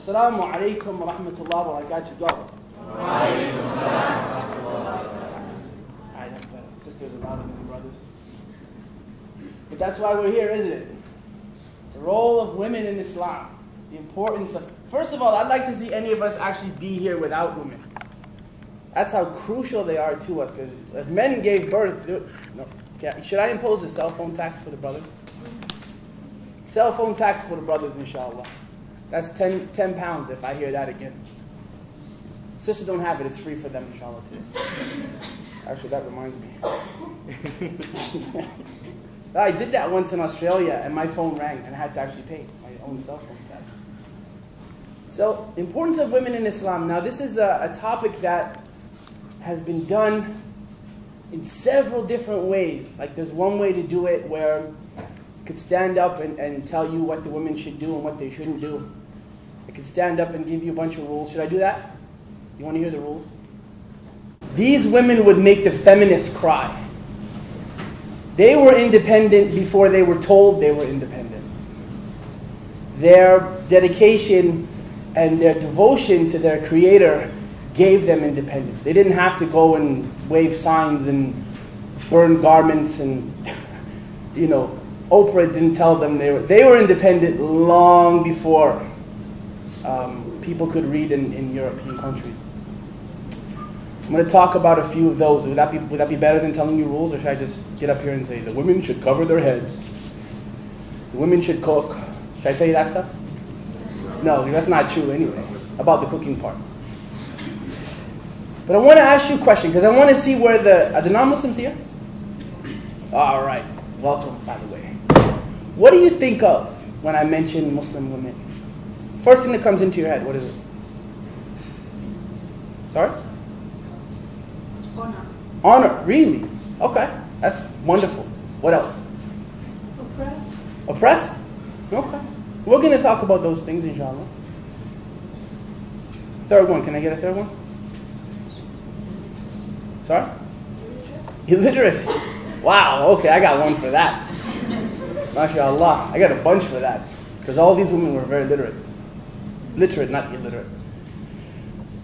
Assalamu alaikum wa rahmatullahi wa barakatuh. Go. Wa alaikum assalam wa rahmatullahi wa barakatuh. Alright, that's better. Sisters and brothers. But that's why we're here, isn't it? The role of women in Islam. The importance of... First of all, I'd like to see any of us actually be here without women. That's how crucial they are to us. Because if men gave birth... Should I impose a cell phone tax for the brothers? Cell phone tax for the brothers, inshallah. That's 10 pounds if I hear that again. Sisters don't have it. It's free for them, inshallah, today. Actually, that reminds me. I did that once in Australia, and my phone rang, and I had to actually pay my own cell phone tax. So, importance of women in Islam. Now, this is a topic that has been done in several different ways. Like, there's one way to do it where you could stand up and tell you what the women should do and what they shouldn't do. I could stand up and give you a bunch of rules. Should I do that? You want to hear the rules? These women would make the feminists cry. They were independent before they were told they were independent. Their dedication and their devotion to their Creator gave them independence. They didn't have to go and wave signs and burn garments and, Oprah didn't tell them they were independent long before people could read in European countries. I'm going to talk about a few of those. Would that be better than telling you rules, or should I just get up here and say the women should cover their heads, the women should cook? Should I tell you that stuff? No, that's not true anyway. About the cooking part. But I want to ask you a question because I want to see where are the non-Muslims here? All right, welcome by the way. What do you think of when I mention Muslim women? First thing that comes into your head, what is it? Sorry? Honor. Honor, really? Okay, that's wonderful. What else? Oppressed. Oppressed? Okay. We're going to talk about those things, inshallah. Third one, can I get a third one? Sorry? Illiterate. Wow, okay, I got one for that. MashaAllah, I got a bunch for that. Because all these women were very literate. Literate, not illiterate.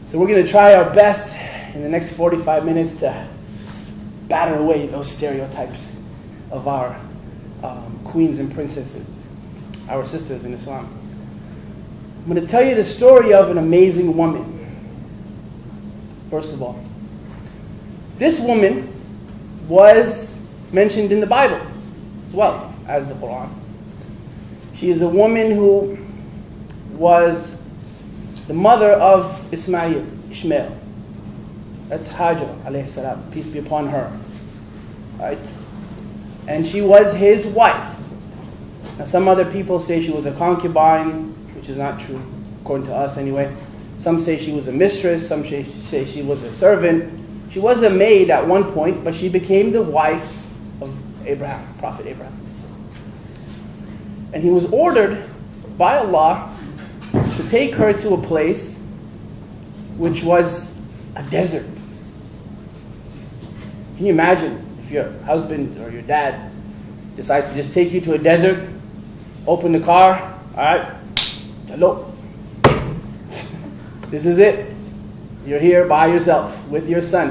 So we're going to try our best in the next 45 minutes to batter away those stereotypes of our queens and princesses, our sisters in Islam. I'm going to tell you the story of an amazing woman. First of all, this woman was mentioned in the Bible as well as the Quran. She is a woman who was the mother of Ishmael. That's Hajar, alayhi salam, peace be upon her. Right? And she was his wife. Now some other people say she was a concubine, which is not true, according to us anyway. Some say she was a mistress, some say she was a servant. She was a maid at one point, but she became the wife of Abraham, Prophet Abraham. And he was ordered by Allah to take her to a place which was a desert. Can you imagine if your husband or your dad decides to just take you to a desert, open the car, alright, hello. This is it. You're here by yourself with your son.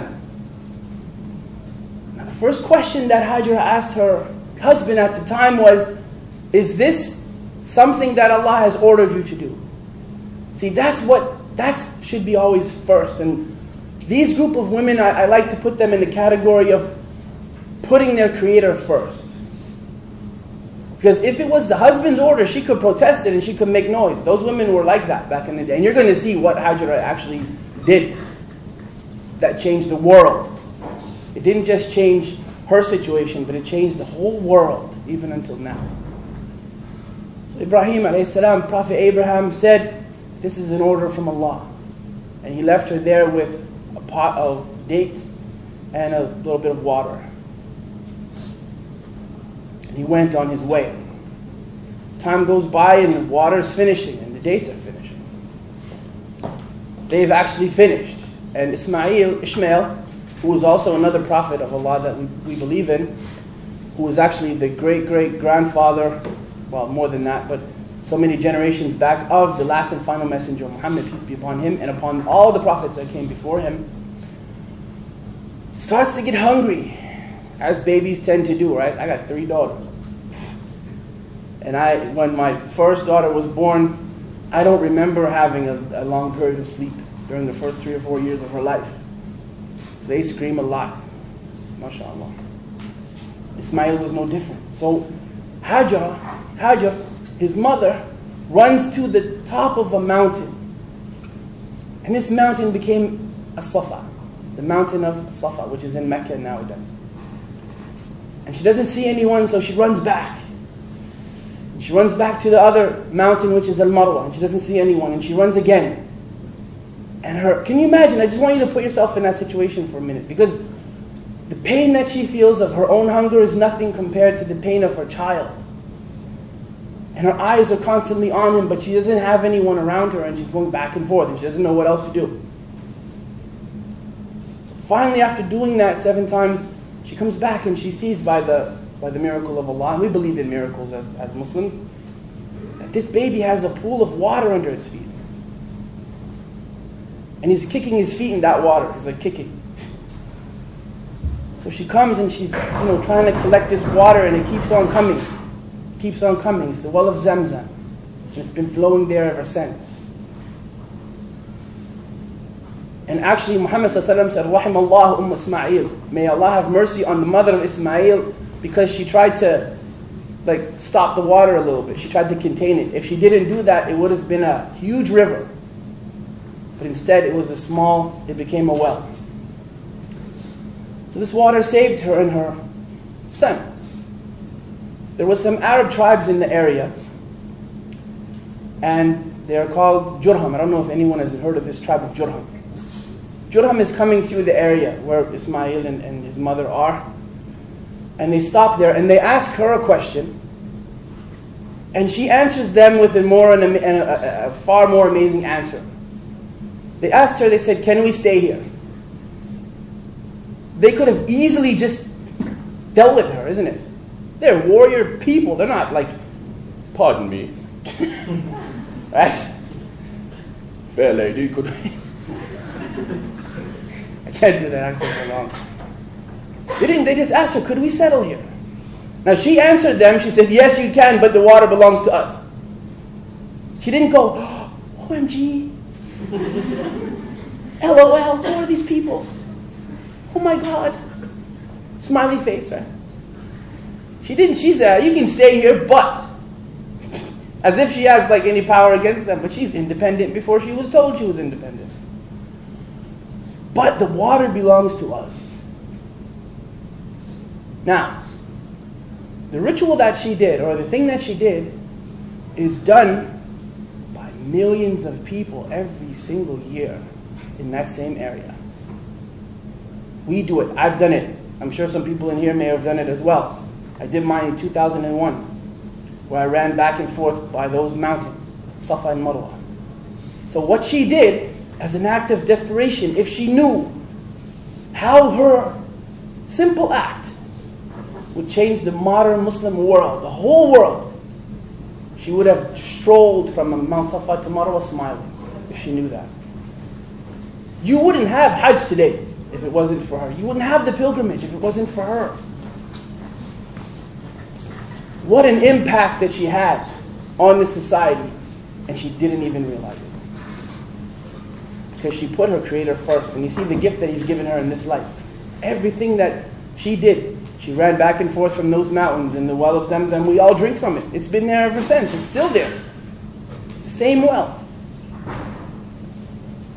Now the first question that Hajar asked her husband at the time was, is this something that Allah has ordered you to do? See, that should be always first. And these group of women, I like to put them in the category of putting their Creator first. Because if it was the husband's order, she could protest it and she could make noise. Those women were like that back in the day. And you're going to see what Hajar actually did that changed the world. It didn't just change her situation, but it changed the whole world, even until now. So Ibrahim alayhi salam, Prophet Abraham said, this is an order from Allah. And he left her there with a pot of dates and a little bit of water. And he went on his way. Time goes by and the water is finishing and the dates are finishing. They've actually finished. And Ishmael, who was also another prophet of Allah that we believe in, who was actually the great-great-grandfather, well, more than that, but so many generations back of the last and final messenger, Muhammad, peace be upon him, and upon all the prophets that came before him, starts to get hungry, as babies tend to do, right? I got 3 daughters. And when my first daughter was born, I don't remember having a long period of sleep during the first 3 or 4 years of her life. They scream a lot, mashallah. Ismail was no different. So Hajar, his mother, runs to the top of a mountain. And this mountain became a Safa, the mountain of Safa, which is in Mecca nowadays. And she doesn't see anyone, so she runs back. And she runs back to the other mountain, which is Al-Marwa, and she doesn't see anyone, and she runs again. And can you imagine? I just want you to put yourself in that situation for a minute, because the pain that she feels of her own hunger is nothing compared to the pain of her child. And her eyes are constantly on him, but she doesn't have anyone around her, and she's going back and forth, and she doesn't know what else to do. So finally, after doing that 7 times, she comes back and she sees by the miracle of Allah, and we believe in miracles as Muslims, that this baby has a pool of water under its feet. And he's kicking his feet in that water. He's like kicking. So she comes and she's trying to collect this water, and it keeps on coming. It keeps on coming. It's the well of Zamzam. And it's been flowing there ever since. And actually Muhammad ﷺ said, Rahim Allah Ismail. May Allah have mercy on the mother of Ismail, because she tried to stop the water a little bit. She tried to contain it. If she didn't do that, it would have been a huge river. But instead it became a well. So this water saved her and her son. There was some Arab tribes in the area, and they are called Jurham. I don't know if anyone has heard of this tribe of Jurham. Jurham is coming through the area where Ismail and his mother are. And they stop there and they ask her a question. And she answers them with a far more amazing answer. They asked her, they said, can we stay here? They could have easily just dealt with her, isn't it? They're warrior people. They're not like, pardon me. Right? Fair lady, could we? I can't do that accent for long. They just asked her, could we settle here? Now she answered them, she said, yes you can, but the water belongs to us. She didn't go, OMG, LOL, who are these people? Oh my God. Smiley face, right? She didn't, she said, you can stay here, but. As if she has any power against them, but she's independent before she was told she was independent. But the water belongs to us. Now, the ritual that she did, or the thing that she did, is done by millions of people every single year in that same area. We do it. I've done it. I'm sure some people in here may have done it as well. I did mine in 2001, where I ran back and forth by those mountains, Safa and Marwa. So what she did, as an act of desperation, if she knew how her simple act would change the modern Muslim world, the whole world, she would have strolled from Mount Safa to Marwa smiling, if she knew that. You wouldn't have Hajj today if it wasn't for her. You wouldn't have the pilgrimage if it wasn't for her. What an impact that she had on the society, and she didn't even realize it. Because she put her Creator first. And you see the gift that He's given her in this life. Everything that she did, she ran back and forth from those mountains in the well of Zamzam. We all drink from it. It's been there ever since. It's still there. The same well.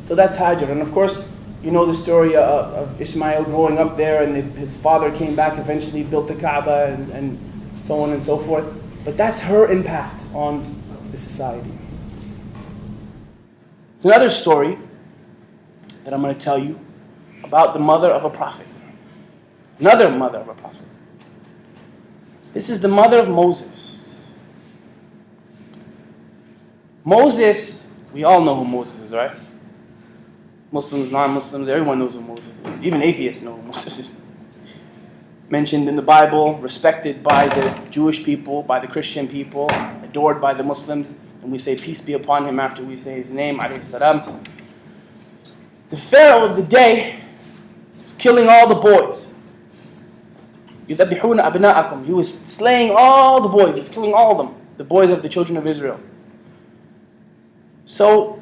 So that's Hajar. And of course, you know the story of Ismail growing up there, and his father came back, eventually built the Kaaba, and so on and so forth. But that's her impact on the society. There's another story that I'm going to tell you about the mother of a prophet. Another mother of a prophet. This is the mother of Moses. Moses, we all know who Moses is, right? Muslims, non-Muslims, everyone knows who Moses is. Even atheists know who Moses is. mentioned in the Bible, respected by the Jewish people, by the Christian people, adored by the Muslims, and we say peace be upon him after we say his name, alayhi salam. The Pharaoh of the day was killing all the boys. يُذَبِّحُونَ أَبْنَاءَكُمْ. He was slaying all the boys, he was killing all of them, the boys of the children of Israel. So,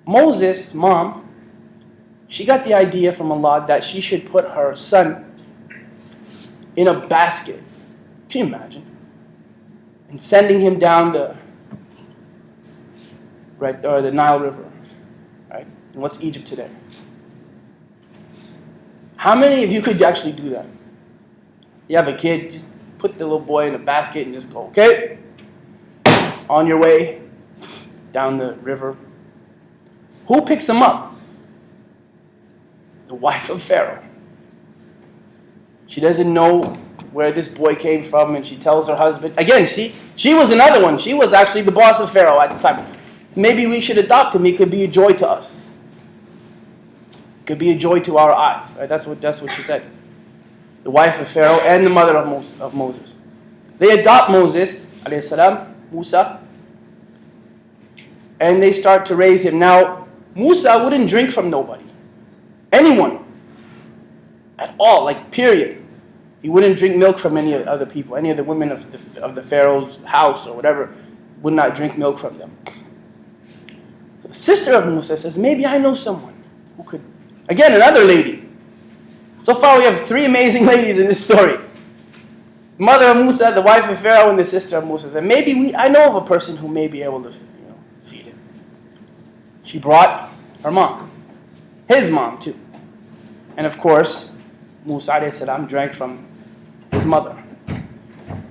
Moses' mom, she got the idea from Allah that she should put her son in a basket. Can you imagine? And sending him down the Nile River. Right? And what's Egypt today? How many of you could actually do that? You have a kid, just put the little boy in a basket and just go, okay, on your way down the river. Who picks him up? The wife of Pharaoh. She doesn't know where this boy came from, and she tells her husband. Again, she was another one. She was actually the boss of Pharaoh at the time. Maybe we should adopt him. He could be a joy to us. Could be a joy to our eyes. Right? That's what she said. The wife of Pharaoh and the mother of Moses. They adopt Moses, alayhi salam, Musa, and they start to raise him. Now, Musa wouldn't drink from nobody. Anyone. At all, like period. He wouldn't drink milk from any other people. Any of the women of the Pharaoh's house or whatever would not drink milk from them. So the sister of Musa says, maybe I know someone who could. Again, another lady. So far we have 3 amazing ladies in this story. The mother of Musa, the wife of Pharaoh, and the sister of Musa. And maybe I know of a person who may be able to feed him. She brought her mom. His mom too. And of course, Musa alayhi salam drank from his mother,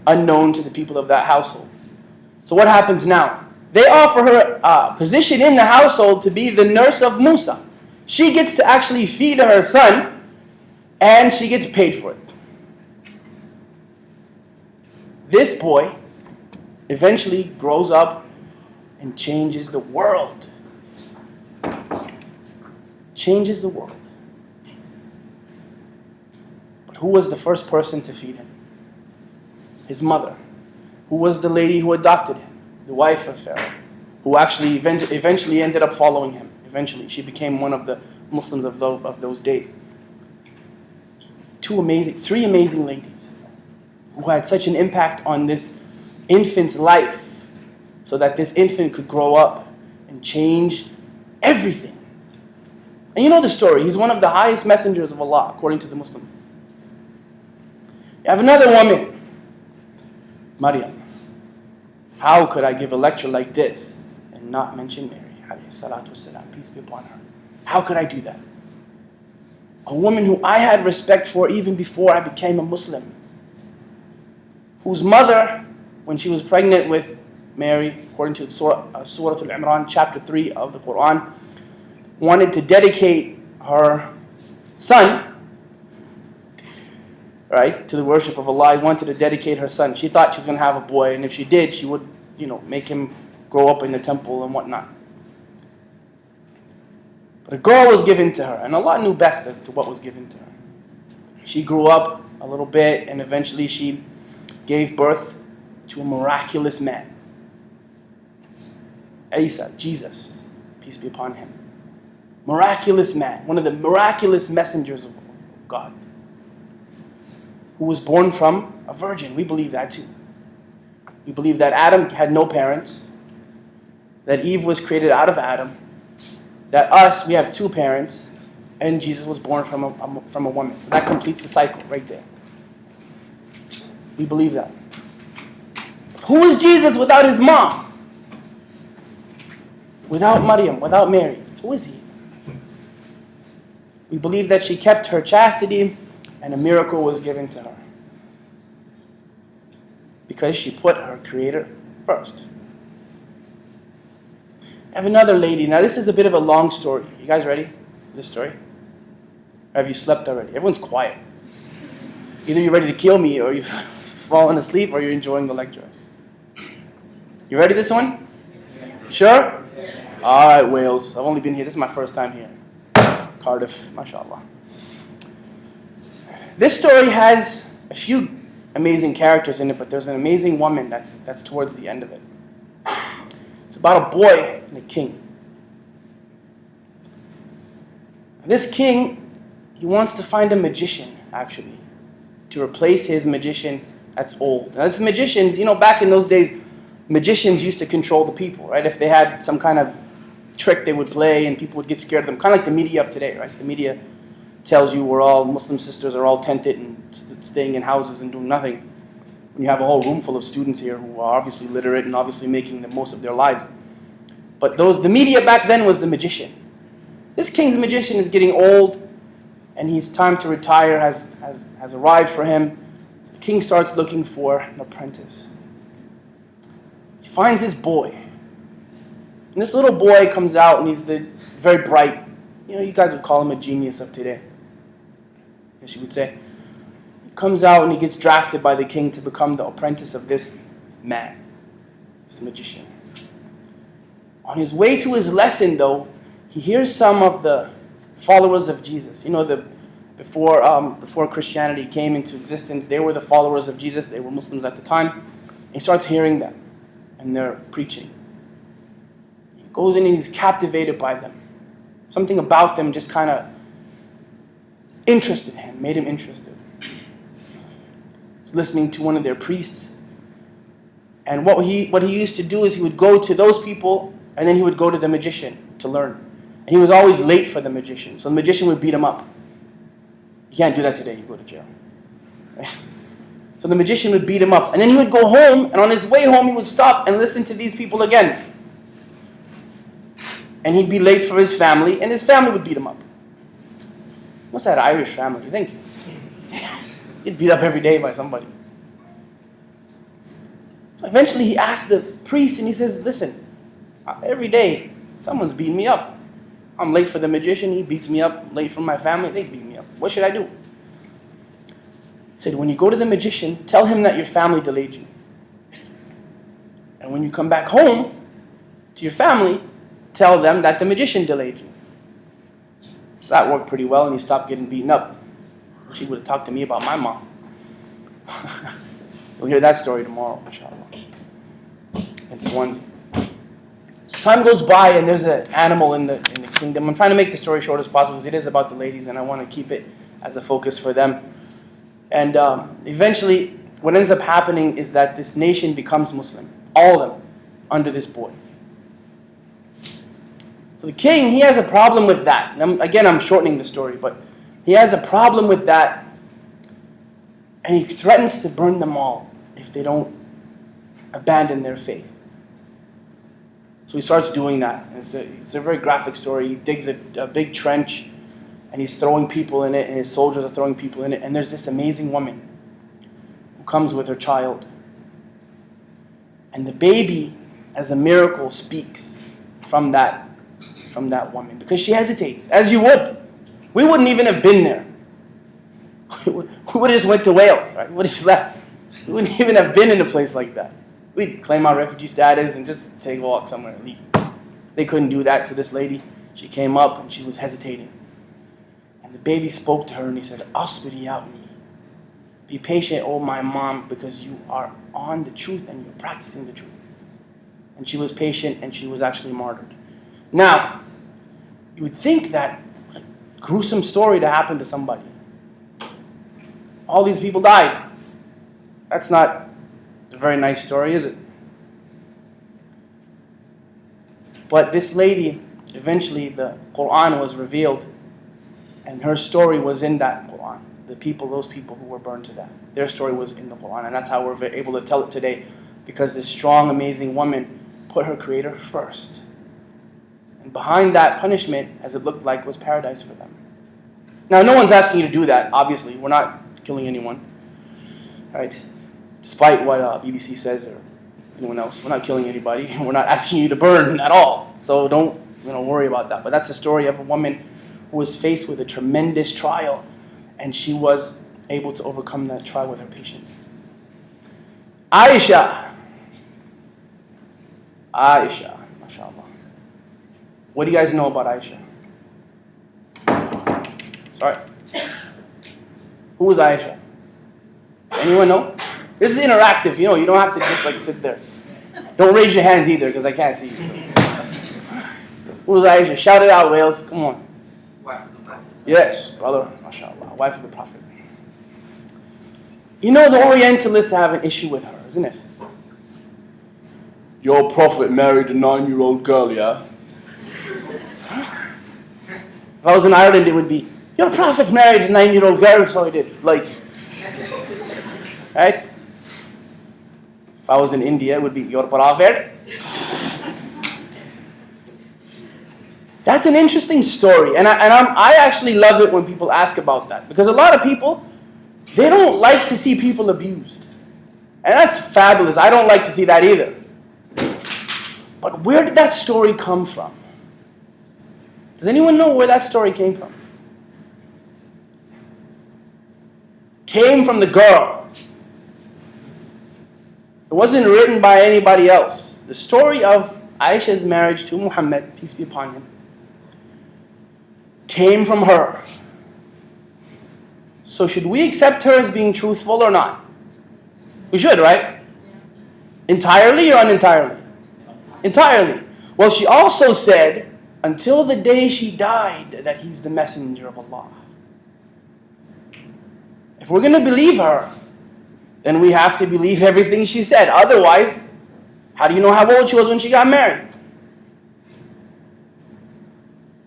unknown to the people of that household. So what happens now? They offer her a position in the household to be the nurse of Musa. She gets to actually feed her son, and she gets paid for it. This boy eventually grows up and changes the world. Changes the world. Who was the first person to feed him? His mother. Who was the lady who adopted him? The wife of Pharaoh, who actually eventually ended up following him. Eventually, she became one of the Muslims of those days. 3 amazing ladies who had such an impact on this infant's life, so that this infant could grow up and change everything. And you know the story. He's one of the highest messengers of Allah, according to the Muslims. You have another woman, Maryam. How could I give a lecture like this and not mention Mary, alayhi salatu wasalam, peace be upon her? How could I do that? A woman who I had respect for even before I became a Muslim. Whose mother, when she was pregnant with Mary, according to Surah Al-Imran, chapter 3 of the Quran, wanted to dedicate her son, right, to the worship of Allah. He wanted to dedicate her son. She thought she was going to have a boy, and if she did, she would, make him grow up in the temple and whatnot. But a girl was given to her, and Allah knew best as to what was given to her. She grew up a little bit, and eventually she gave birth to a miraculous man. Isa, Jesus, peace be upon him. Miraculous man, one of the miraculous messengers of God, who was born from a virgin. We believe that too. We believe that Adam had no parents, that Eve was created out of Adam, that we have 2 parents, and Jesus was born from a woman. So that completes the cycle right there. We believe that. Who is Jesus without his mom? Without Maryam, without Mary? Who is he? We believe that she kept her chastity, and a miracle was given to her. Because she put her Creator first. I have another lady. Now this is a bit of a long story. You guys ready for this story? Or have you slept already? Everyone's quiet. Either you're ready to kill me, or you've fallen asleep, or you're enjoying the lecture. You ready this one? Sure? Alright, Wales. I've only been here. This is my first time here. Cardiff, mashallah. This story has a few amazing characters in it, but there's an amazing woman that's towards the end of it. It's about a boy and a king. This king, he wants to find a magician, actually, to replace his magician that's old. Now, this magicians, back in those days, magicians used to control the people, right? If they had some kind of trick they would play and people would get scared of them, kind of like the media of today, right? The media tells you Muslim sisters are all tented and staying in houses and doing nothing. When you have a whole room full of students here who are obviously literate and obviously making the most of their lives. But the media back then was the magician. This king's magician is getting old, and his time to retire has arrived for him. So the king starts looking for an apprentice. He finds this boy. And this little boy comes out, and he's very bright. You guys would call him a genius of today, I guess you would say. He comes out, and he gets drafted by the king to become the apprentice of this man, this magician. On his way to his lesson, though, he hears some of the followers of Jesus. Before Christianity came into existence, they were the followers of Jesus. They were Muslims at the time. He starts hearing them, and they're preaching. He goes in and he's captivated by them. Something about them just kind of interested him, made him interested. He's listening to one of their priests. And what he used to do is he would go to those people, and then he would go to the magician to learn. And he was always late for the magician. So the magician would beat him up. You can't do that today, you go to jail. Right? So the magician would beat him up. And then he would go home, and on his way home he would stop and listen to these people again. And he'd be late for his family, and his family would beat him up. What's that Irish family, you think? He'd beat up every day by somebody. So eventually he asked the priest, and he says, listen, every day someone's beating me up. I'm late for the magician, he beats me up. Late for my family, they beat me up. What should I do? He said, when you go to the magician, tell him that your family delayed you. And when you come back home to your family, tell them that the magician delayed you. So that worked pretty well, and he stopped getting beaten up. She would have talked to me about my mom. You'll hear that story tomorrow, inshallah. In Swansea. Time goes by, and there's an animal in the kingdom. I'm trying to make the story short as possible because it is about the ladies, and I want to keep it as a focus for them. And eventually, what ends up happening is that this nation becomes Muslim, all of them, under this boy. So the king, he has a problem with that. And I'm shortening the story, but he has a problem with that, and he threatens to burn them all if they don't abandon their faith. So he starts doing that. And it's a very graphic story. He digs a big trench, and he's throwing people in it, and his soldiers are throwing people in it. And there's this amazing woman who comes with her child. And the baby, as a miracle, speaks from that woman, because she hesitates, as you would. We wouldn't even have been there. We would have just went to Wales, right? We would have just left. We wouldn't even have been in a place like that. We'd claim our refugee status and just take a walk somewhere and leave. They couldn't do that, so this lady, she came up and she was hesitating. And the baby spoke to her and he said, Asbiri ya ummi. Be patient, oh my mom, because you are on the truth and you're practicing the truth. And she was patient, and she was actually martyred. Now, you would think that what a gruesome story to happen to somebody. All these people died. That's not a very nice story, is it? But this lady, eventually the Quran was revealed, and her story was in that Quran. Those people who were burned to death, their story was in the Quran, and that's how we're able to tell it today, because this strong, amazing woman put her Creator first. And behind that punishment, as it looked like, was paradise for them. Now, no one's asking you to do that, obviously. We're not killing anyone, right? Despite what BBC says or anyone else. We're not killing anybody. We're not asking you to burn at all. So don't worry about that. But that's the story of a woman who was faced with a tremendous trial, and she was able to overcome that trial with her patience. Aisha, mashallah. What do you guys know about Aisha? Sorry. Who was Aisha? Anyone know? This is interactive, you don't have to just like sit there. Don't raise your hands either, because I can't see you. Who was Aisha? Shout it out, Wales. Come on. Wife of the Prophet. Yes, brother. MashaAllah. Wife of the Prophet. The Orientalists have an issue with her, isn't it? Your Prophet married a 9-year-old girl, yeah? If I was in Ireland, it would be, your Prophet married a 9-year-old girl, so he did. Right? If I was in India, it would be, your Prophet. That's an interesting story, and I actually love it when people ask about that, because a lot of people, they don't like to see people abused. And that's fabulous. I don't like to see that either. But where did that story come from? Does anyone know where that story came from? Came from the girl. It wasn't written by anybody else. The story of Aisha's marriage to Muhammad, peace be upon him, came from her. So should we accept her as being truthful or not? We should, right? Entirely or unentirely? Entirely. Well, she also said, until the day she died, that he's the messenger of Allah. If we're going to believe her, then we have to believe everything she said. Otherwise, how do you know how old she was when she got married?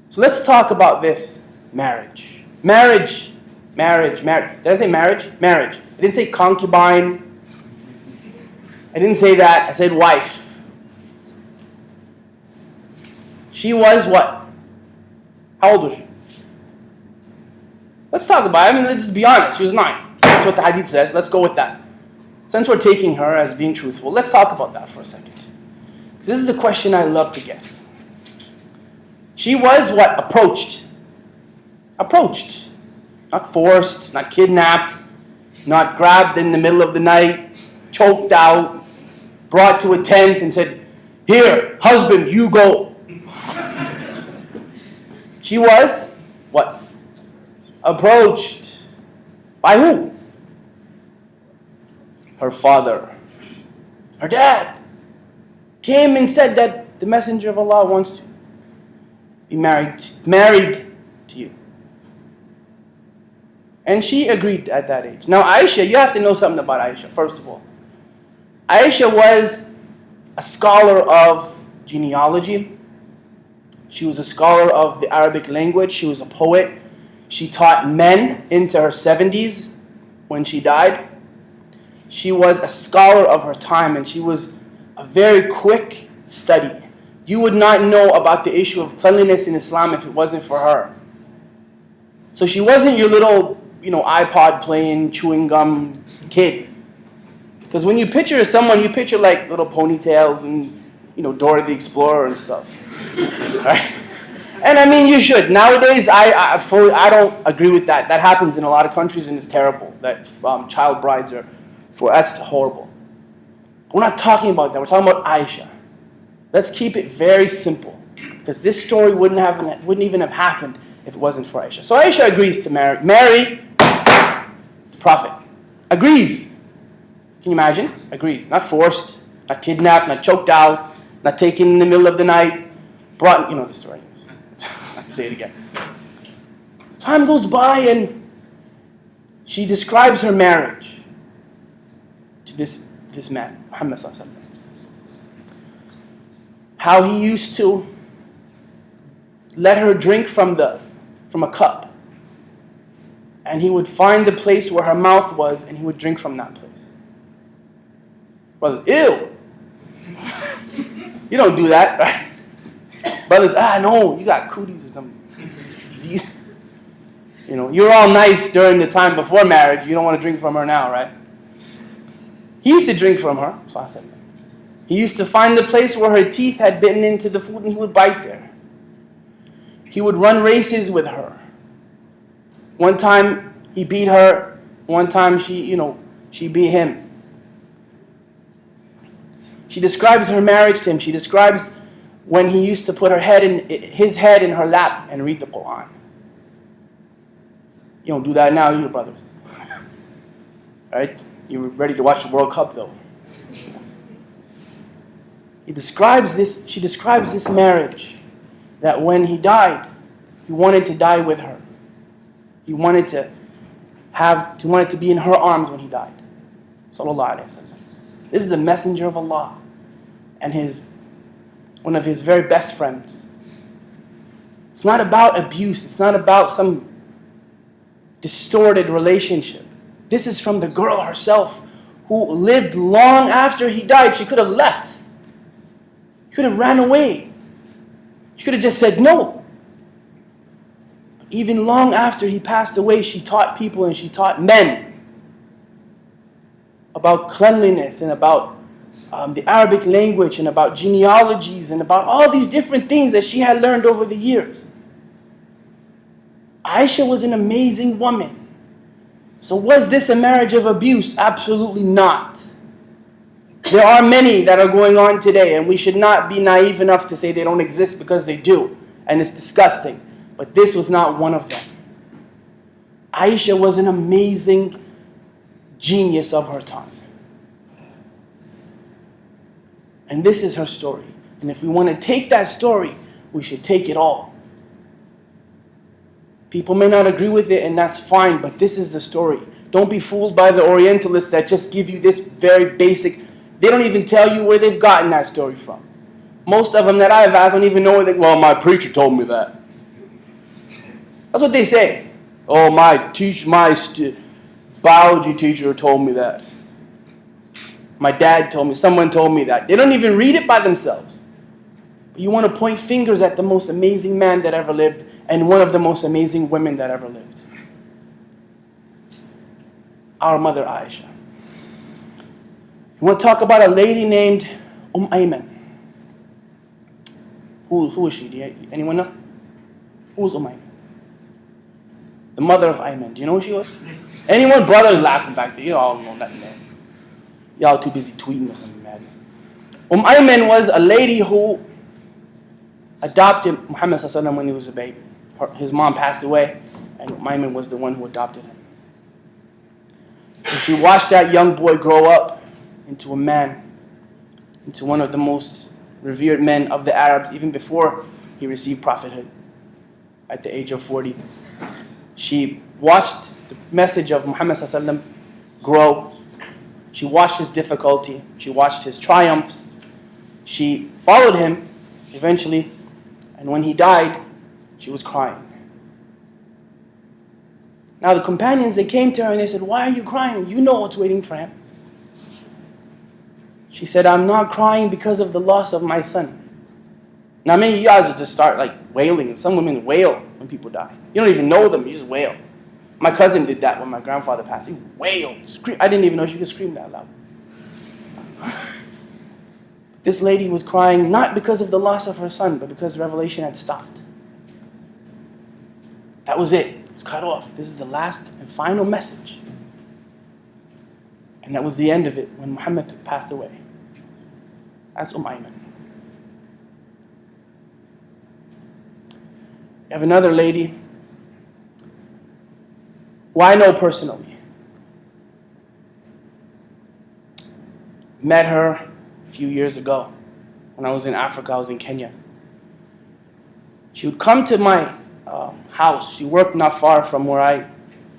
So let's talk about this. Marriage. Marriage. Marriage. Marriage. Did I say marriage? Marriage. I didn't say concubine. I didn't say that. I said wife. She was what? How old was she? Let's talk about it. Let's be honest. She was 9. That's what the hadith says. Let's go with that. Since we're taking her as being truthful, let's talk about that for a second. This is a question I love to get. She was what? Approached. Approached. Not forced, not kidnapped, not grabbed in the middle of the night, choked out, brought to a tent and said, here, husband, you go. She was what? Approached. By who? Her father. Her dad came and said that the messenger of Allah wants to be married to you. And she agreed at that age. Now Aisha, you have to know something about Aisha, first of all. Aisha was a scholar of genealogy. She was a scholar of the Arabic language. She was a poet. She taught men into her 70s when she died. She was a scholar of her time, and she was a very quick study. You would not know about the issue of cleanliness in Islam if it wasn't for her. So she wasn't your little, iPod playing, chewing gum kid. Because when you picture someone, you picture like little ponytails and, Dora the Explorer and stuff. Right? And you should. Nowadays, I don't agree with that. That happens in a lot of countries, and it's terrible. That child brides that's horrible. We're not talking about that. We're talking about Aisha. Let's keep it very simple, because this story wouldn't even have happened if it wasn't for Aisha. So Aisha agrees to marry the Prophet. Agrees. Can you imagine? Agrees. Not forced, not kidnapped, not choked out, not taken in the middle of the night. Brought, the story. I have to say it again. Time goes by and she describes her marriage to this man, Muhammad sallallahu alaihi wasallam. How he used to let her drink from a cup, and he would find the place where her mouth was, and he would drink from that place. Brothers, ew! You don't do that, right? Brothers, no, you got cooties or something. Disease. You're all nice during the time before marriage. You don't want to drink from her now, right? He used to drink from her. He used to find the place where her teeth had bitten into the food, and he would bite there. He would run races with her. One time he beat her. One time she beat him. She describes her marriage to him. She describes when he used to put his head in her lap and read the Quran. You don't do that now, you brothers. Right? You were ready to watch the World Cup though. She describes this marriage, that when he died, he wanted to die with her. He wanted to be in her arms when he died. Sallallahu Alaihi Wasallam. This is the messenger of Allah and one of his very best friends. It's not about abuse. It's not about some distorted relationship. This is from the girl herself who lived long after he died. She could have left. She could have ran away. She could have just said no. Even long after he passed away, she taught people and she taught men about cleanliness and about the Arabic language and about genealogies and about all these different things that she had learned over the years. Aisha was an amazing woman. So was this a marriage of abuse? Absolutely not. There are many that are going on today, and we should not be naive enough to say they don't exist, because they do, and it's disgusting. But this was not one of them. Aisha was an amazing genius of her time. And this is her story. And if we want to take that story, we should take it all. People may not agree with it, and that's fine, but this is the story. Don't be fooled by the Orientalists that just give you this very basic. They don't even tell you where they've gotten that story from. Most of them that I've asked don't even know well, my preacher told me that. That's what they say. Oh, my biology teacher told me that. My dad told me, someone told me that. They don't even read it by themselves. But you want to point fingers at the most amazing man that ever lived and one of the most amazing women that ever lived. Our mother Aisha. You want to talk about a lady named Ayman. Who is she? Anyone know? Who was Ayman? The mother of Ayman. Do you know who she was? Anyone? Brother laughing back there. You all know nothing there. Y'all too busy tweeting or something mad. Ayman was a lady who adopted Muhammad when he was a baby. His mom passed away, and Ayman was the one who adopted him. So she watched that young boy grow up into a man, into one of the most revered men of the Arabs, even before he received prophethood at the age of 40. She watched the message of Muhammad grow. She watched his difficulty. She watched his triumphs. She followed him eventually, and when he died, she was crying. Now the companions, they came to her and they said, "Why are you crying? You know what's waiting for him." She said, "I'm not crying because of the loss of my son." Now many of you guys will just start like wailing, and some women wail when people die. You don't even know them, you just wail. My cousin did that when my grandfather passed. He wailed, screamed. I didn't even know she could scream that loud. This lady was crying not because of the loss of her son, but because revelation had stopped. That was it. It was cut off. This is the last and final message. And that was the end of it when Muhammad passed away. That's Ayman. You have another lady who I know personally. Met her a few years ago when I was in Africa. I was in Kenya. She would come to my house. She worked not far from where I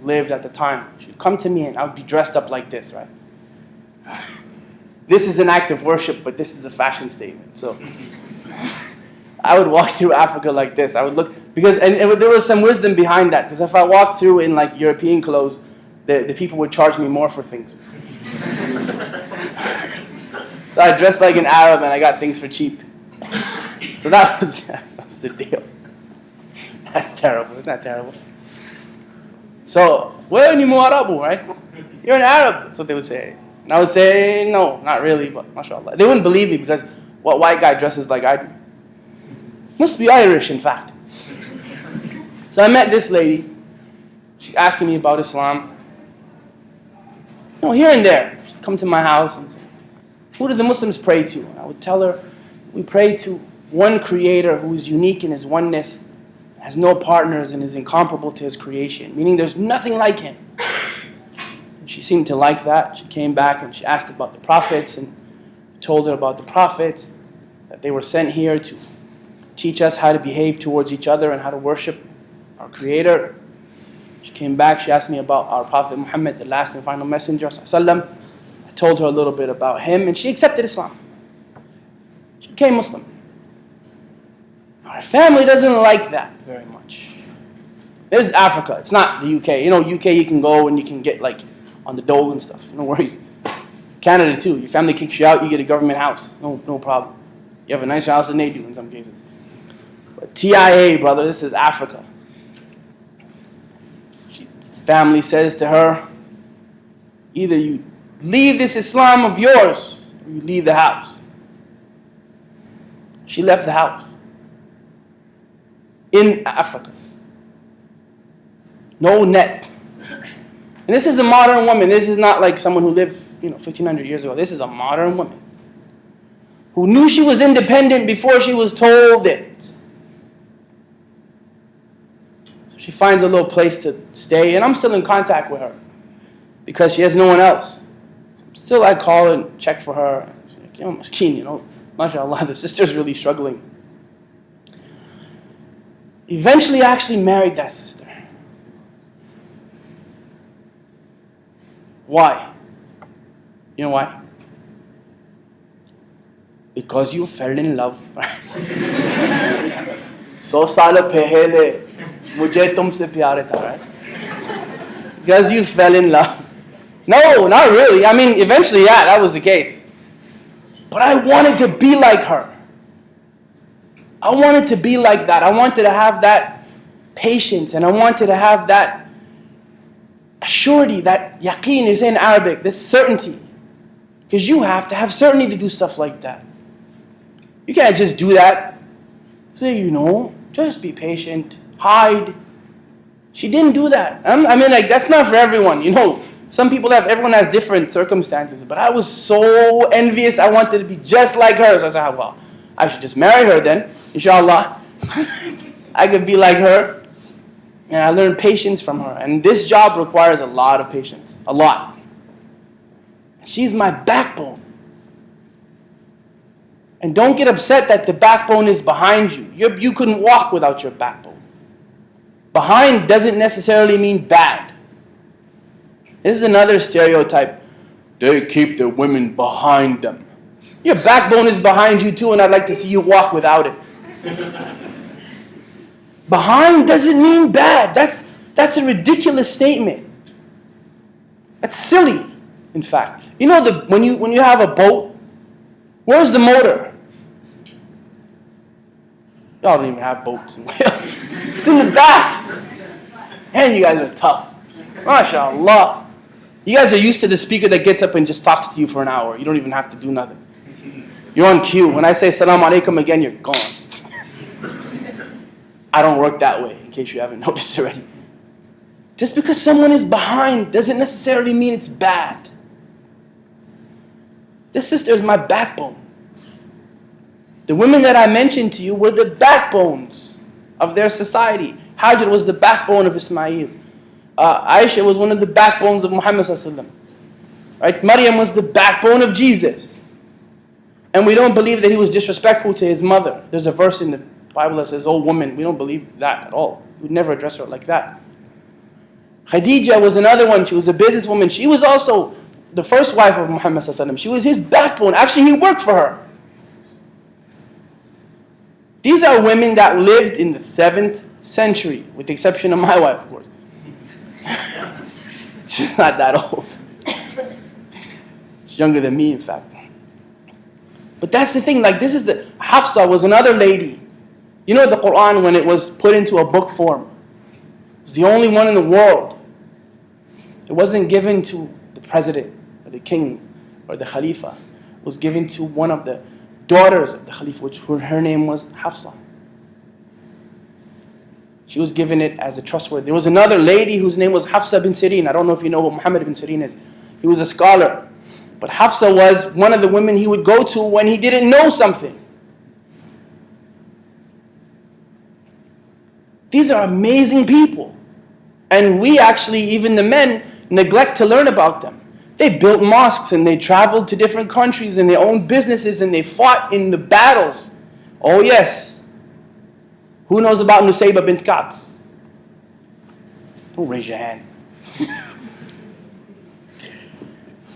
lived at the time. She would come to me and I would be dressed up like this, right? This is an act of worship, but this is a fashion statement. So I would walk through Africa like this. I would look, and there was some wisdom behind that, because if I walked through in like European clothes, the people would charge me more for things. So I dressed like an Arab and I got things for cheap. So that was the deal. That's terrible. Isn't that terrible? So, well, ni Muarabu, right? You're an Arab. That's what they would say. And I would say, no, not really, but mashallah. They wouldn't believe me because what white guy dresses like I do? Must be Irish, in fact. So I met this lady. She asked me about Islam. Here and there. She'd come to my house and say, who do the Muslims pray to? And I would tell her, we pray to one creator who is unique in his oneness, has no partners, and is incomparable to his creation. Meaning there's nothing like him. She seemed to like that. She came back and she asked about the prophets, and told her about the prophets, that they were sent here to teach us how to behave towards each other and how to worship our Creator. She came back, she asked me about our Prophet Muhammad, the last and final messenger, sallallahu. I told her a little bit about him, and she accepted Islam. She became Muslim. Our family doesn't like that very much. This is Africa, it's not the UK. You know, UK you can go and you can get like on the dole and stuff, no worries. Canada too, your family kicks you out, you get a government house, no problem. You have a nicer house than they do in some cases. But TIA, brother, this is Africa. Family says to her, either you leave this Islam of yours, or you leave the house. She left the house. In Africa. No net. And this is a modern woman. This is not like someone who lived, 1,500 years ago. This is a modern woman who knew she was independent before she was told it. So she finds a little place to stay, and I'm still in contact with her because she has no one else. Still, I call and check for her. She's like, Maskeen, mashallah, the sister's really struggling. Eventually, I actually married that sister. Why? You know why? Because you fell in love. So saal pehle mujhe tumse pyar tha, right? Because you fell in love. No, not really. I mean, eventually, yeah, that was the case. But I wanted to be like her. I wanted to be like that. I wanted to have that patience, and I wanted to have that surety, that yaqeen is in Arabic, this certainty. Because you have to have certainty to do stuff like that. You can't just do that. Say, just be patient, hide. She didn't do that. That's not for everyone. Everyone has different circumstances. But I was so envious. I wanted to be just like her. So I said, well, I should just marry her then. Inshallah. I could be like her. And I learned patience from her. And this job requires a lot of patience. A lot. She's my backbone. And don't get upset that the backbone is behind you. You couldn't walk without your backbone. Behind doesn't necessarily mean bad. This is another stereotype. They keep their women behind them. Your backbone is behind you too, and I'd like to see you walk without it. Behind doesn't mean bad. That's a ridiculous statement. That's silly, in fact. When you have a boat, where's the motor? Y'all don't even have boats in Wales. It's in the back. And you guys are tough. MashaAllah. You guys are used to the speaker that gets up and just talks to you for an hour. You don't even have to do nothing. You're on cue. When I say Assalamu alaikum again, you're gone. I don't work that way, in case you haven't noticed already. Just because someone is behind doesn't necessarily mean it's bad. This sister is my backbone. The women that I mentioned to you were the backbones of their society. Hajar was the backbone of Ismail. Aisha was one of the backbones of Muhammad sallallahu alaihi wasallam. Right? Maryam was the backbone of Jesus. And we don't believe that he was disrespectful to his mother. There's a verse in the Bible that says, "Oh woman," we don't believe that at all. We would never address her like that. Khadija was another one. She was a businesswoman. She was also the first wife of Muhammad sallallahu alaihi wasallam. She was his backbone. Actually, he worked for her. These are women that lived in the 7th century, with the exception of my wife, of course. She's not that old. She's younger than me, in fact. But that's the thing, Hafsah was another lady. The Quran, when it was put into a book form, it was the only one in the world. It wasn't given to the president, or the king, or the Khalifa. It was given to one of the daughters of the Khalifa, which her name was Hafsah. She was given it as a trustworthy. There was another lady whose name was Hafsah bin Sirin. I don't know if you know who Muhammad bin Sirin is. He was a scholar. But Hafsah was one of the women he would go to when he didn't know something. These are amazing people. And we actually, even the men, neglect to learn about them. They built mosques and they traveled to different countries and they owned businesses and they fought in the battles. Oh yes. Who knows about Nusayba bint Ka'b? Don't raise your hand.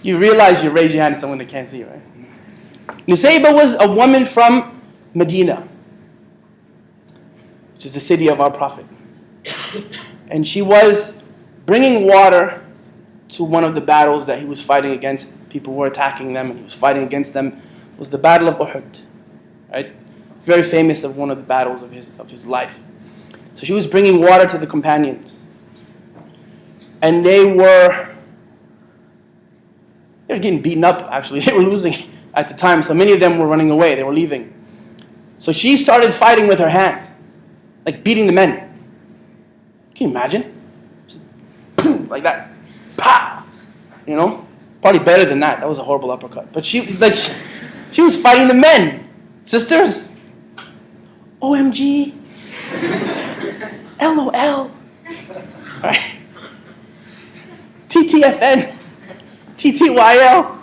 You realize you raise your hand to someone that can't see, right? Nusayba was a woman from Medina, which is the city of our Prophet. And she was bringing water to one of the battles that he was fighting against. People were attacking them and he was fighting against them. It was the Battle of Uhud, right? Very famous of one of the battles of his life. So she was bringing water to the companions. And they were getting beaten up, actually. They were losing at the time. So many of them were running away. They were leaving. So she started fighting with her hands, like beating the men. Can you imagine? Like that. Pow! You know? Probably better than that. That was a horrible uppercut. But she was fighting the men. Sisters. OMG. LOL. Right? TTFN. TTYL.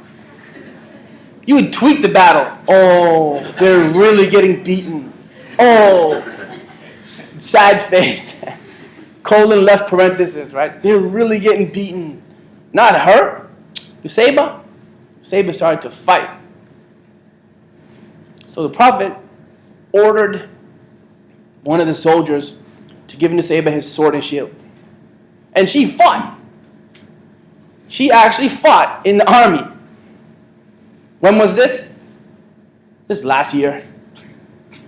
You would tweet the battle. Oh, they're really getting beaten. Oh, sad face. Colon left parenthesis, right? They're really getting beaten. Not her. Nusayba. Nusayba started to fight. So the Prophet ordered one of the soldiers to give Nusayba his sword and shield. And she fought. She actually fought in the army. When was this? This last year.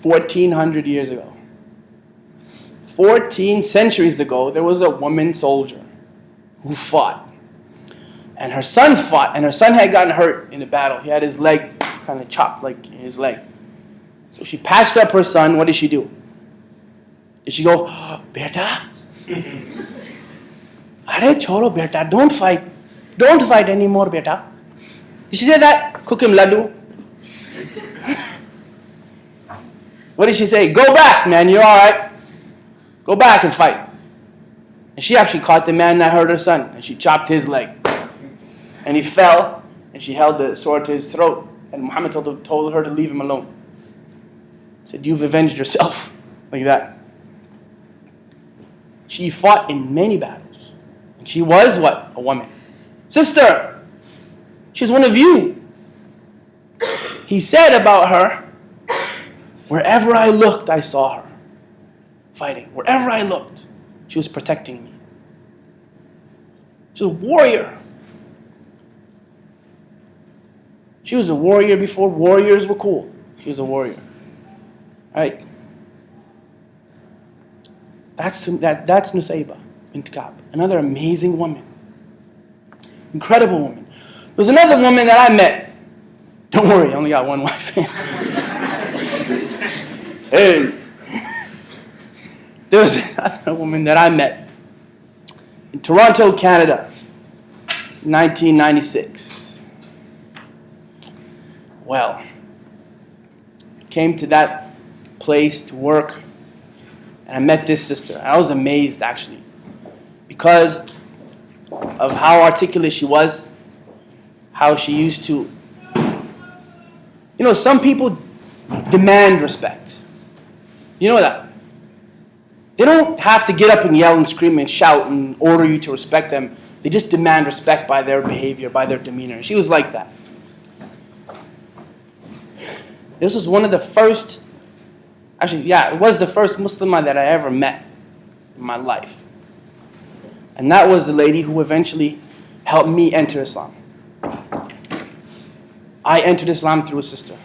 1400 years ago. 14 centuries ago, there was a woman soldier who fought. And her son fought, and her son had gotten hurt in the battle. He had his leg kind of chopped, like in his leg. So she patched up her son. What did she do? Did she go, Beta? Arey cholo beta, don't fight. Don't fight anymore, beta. Did she say that? Cook him laddu. What did she say? Go back, man, you're alright. Go back and fight. And she actually caught the man that hurt her son, and she chopped his leg. And he fell, and she held the sword to his throat, and Muhammad told her to leave him alone. He said, you've avenged yourself. Like that. She fought in many battles. And she was what? A woman. Sister, she's one of you. He said about her, wherever I looked, I saw her fighting. Wherever I looked, she was protecting me. She was a warrior. She was a warrior before warriors were cool. She was a warrior. Right? That's Nusayba bint Ka'b. Another amazing woman. Incredible woman. There's another woman that I met. Don't worry, I only got one wife. Hey. There's another woman that I met in Toronto, Canada, 1996. Well, I came to that place to work, and I met this sister. I was amazed, actually, because of how articulate she was, how she used to... You know, some people demand respect. You know that? They don't have to get up and yell and scream and shout and order you to respect them. They just demand respect by their behavior, by their demeanor. She was like that. This was one of the first... Actually, yeah, it was the first Muslimah that I ever met in my life. And that was the lady who eventually helped me enter Islam. I entered Islam through a sister.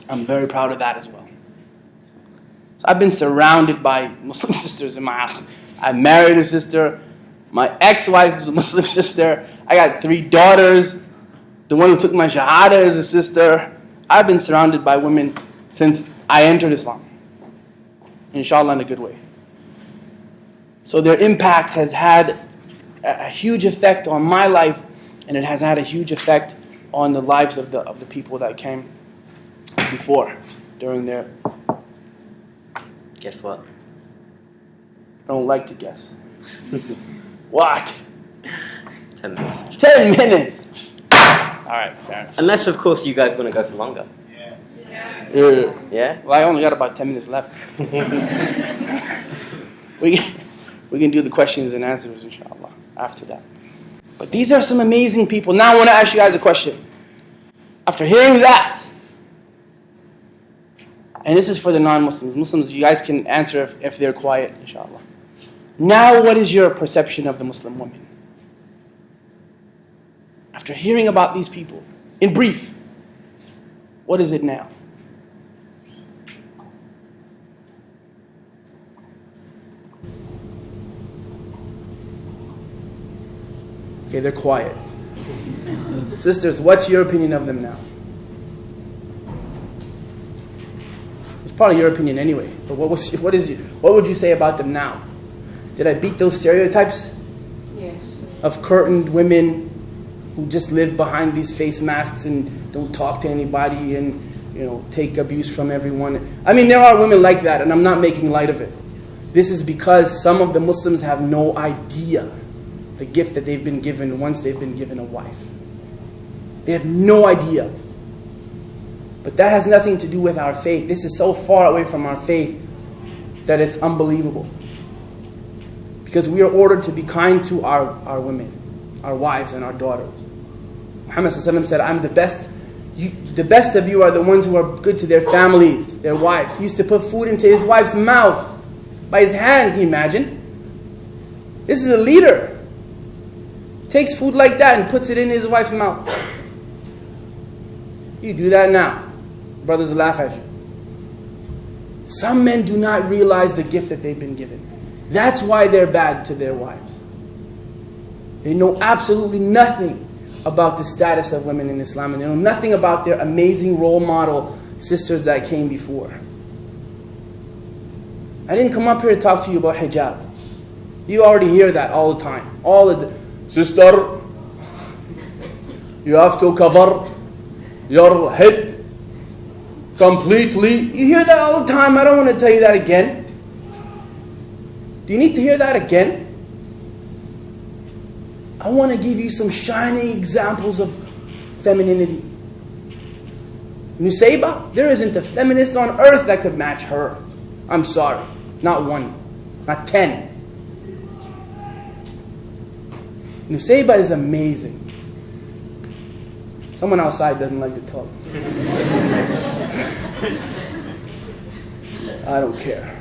I'm very proud of that as well. So I've been surrounded by Muslim sisters in my house. I married a sister. My ex-wife is a Muslim sister. I got 3 daughters. The one who took my shahada is a sister. I've been surrounded by women since I entered Islam. Inshallah, in a good way. So their impact has had a huge effect on my life, and it has had a huge effect on the lives of the people that came before, during their... Guess what? I don't like to guess. What? 10 minutes. 10 minutes. Alright, fair enough. Unless, of course, you guys want to go for longer. Yeah? Well, I only got about 10 minutes left. we can do the questions and answers, inshallah, after that. But these are some amazing people. Now I want to ask you guys a question. After hearing that, and this is for the non-Muslims. Muslims, you guys can answer if they're quiet, inshallah. Now, what is your perception of the Muslim woman? After hearing about these people, in brief, what is it now? Okay, they're quiet. Sisters, what's your opinion of them now? It's probably your opinion anyway, but what would you say about them now? Did I beat those stereotypes? Yes. Of curtained women who just live behind these face masks and don't talk to anybody and, take abuse from everyone. I mean, there are women like that, and I'm not making light of it. This is because some of the Muslims have no idea the gift that they've been given once they've been given a wife. They have no idea. But that has nothing to do with our faith. This is so far away from our faith that it's unbelievable. Because we are ordered to be kind to our women, our wives and our daughters. Muhammad ﷺ said, I'm the best. The best of you are the ones who are good to their families, their wives. He used to put food into his wife's mouth by his hand. Can you imagine? This is a leader. Takes food like that and puts it in his wife's mouth. You do that now. Brothers will laugh at you. Some men do not realize the gift that they've been given. That's why they're bad to their wives. They know absolutely nothing about the status of women in Islam, and they know nothing about their amazing role model sisters that came before. I didn't come up here to talk to you about hijab. You already hear that all the time. Sister, you have to cover your head completely. You hear that all the time. I don't want to tell you that again. Do you need to hear that again? I want to give you some shining examples of femininity. Nusayba, there isn't a feminist on earth that could match her. I'm sorry. Not one. Not 10. Nusayba is amazing. Someone outside doesn't like to talk. I don't care.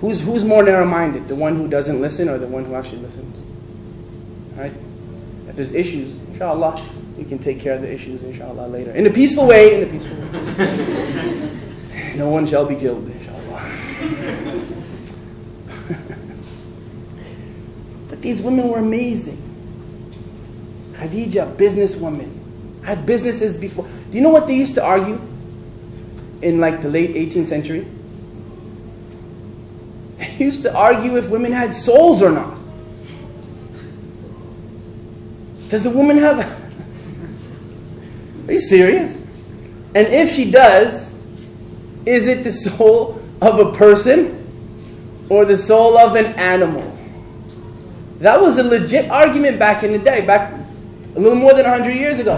Who's more narrow-minded? The one who doesn't listen or the one who actually listens? Right? If there's issues, inshallah, we can take care of the issues, inshallah, later. In a peaceful way, No one shall be killed, inshallah. But these women were amazing. Khadija, businesswoman, had businesses before. Do you know what they used to argue in like the late 18th century? They used to argue if women had souls or not. Does a woman have... Are you serious? And if she does, is it the soul of a person or the soul of an animal? That was a legit argument back in the day, back a little more than 100 years ago.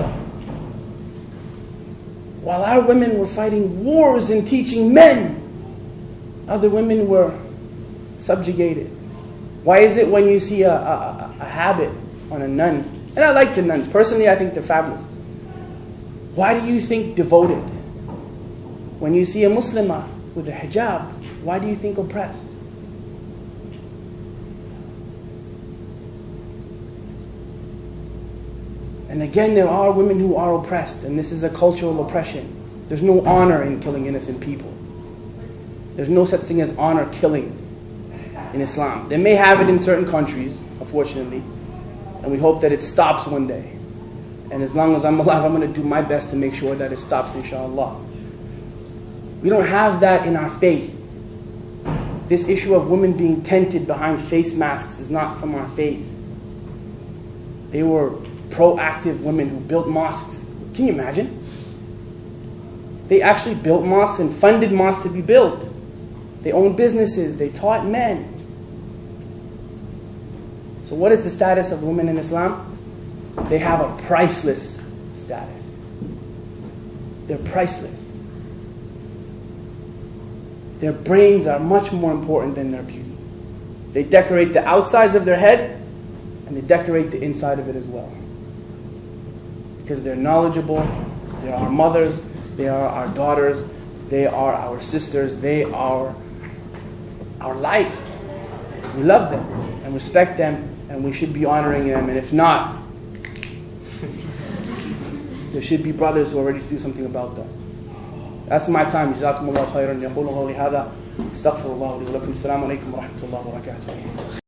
While our women were fighting wars and teaching men, other women were subjugated. Why is it when you see a habit on a nun, and I like the nuns, personally I think they're fabulous. Why do you think devoted? When you see a Muslimah with a hijab, why do you think oppressed? And again, there are women who are oppressed, and this is a cultural oppression. There's no honor in killing innocent people. There's no such thing as honor killing in Islam. They may have it in certain countries, unfortunately, and we hope that it stops one day. And as long as I'm alive, I'm going to do my best to make sure that it stops, inshallah. We don't have that in our faith. This issue of women being tented behind face masks is not from our faith. They were proactive women who built mosques. Can you imagine? They actually built mosques and funded mosques to be built. They own businesses. They taught men. So what is the status of the women in Islam? They have a priceless status. They're priceless. Their brains are much more important than their beauty. They decorate the outsides of their head, and they decorate the inside of it as well. Because they're knowledgeable, they're our mothers, they are our daughters, they are our sisters, they are our life. We love them and respect them, and we should be honoring them. And if not, there should be brothers who are ready to do something about that. That's my time. جزاكم الله خيرا. يقول قولي هذا استغفر الله لي ولكم. السلام عليكم ورحمة الله وبركاته.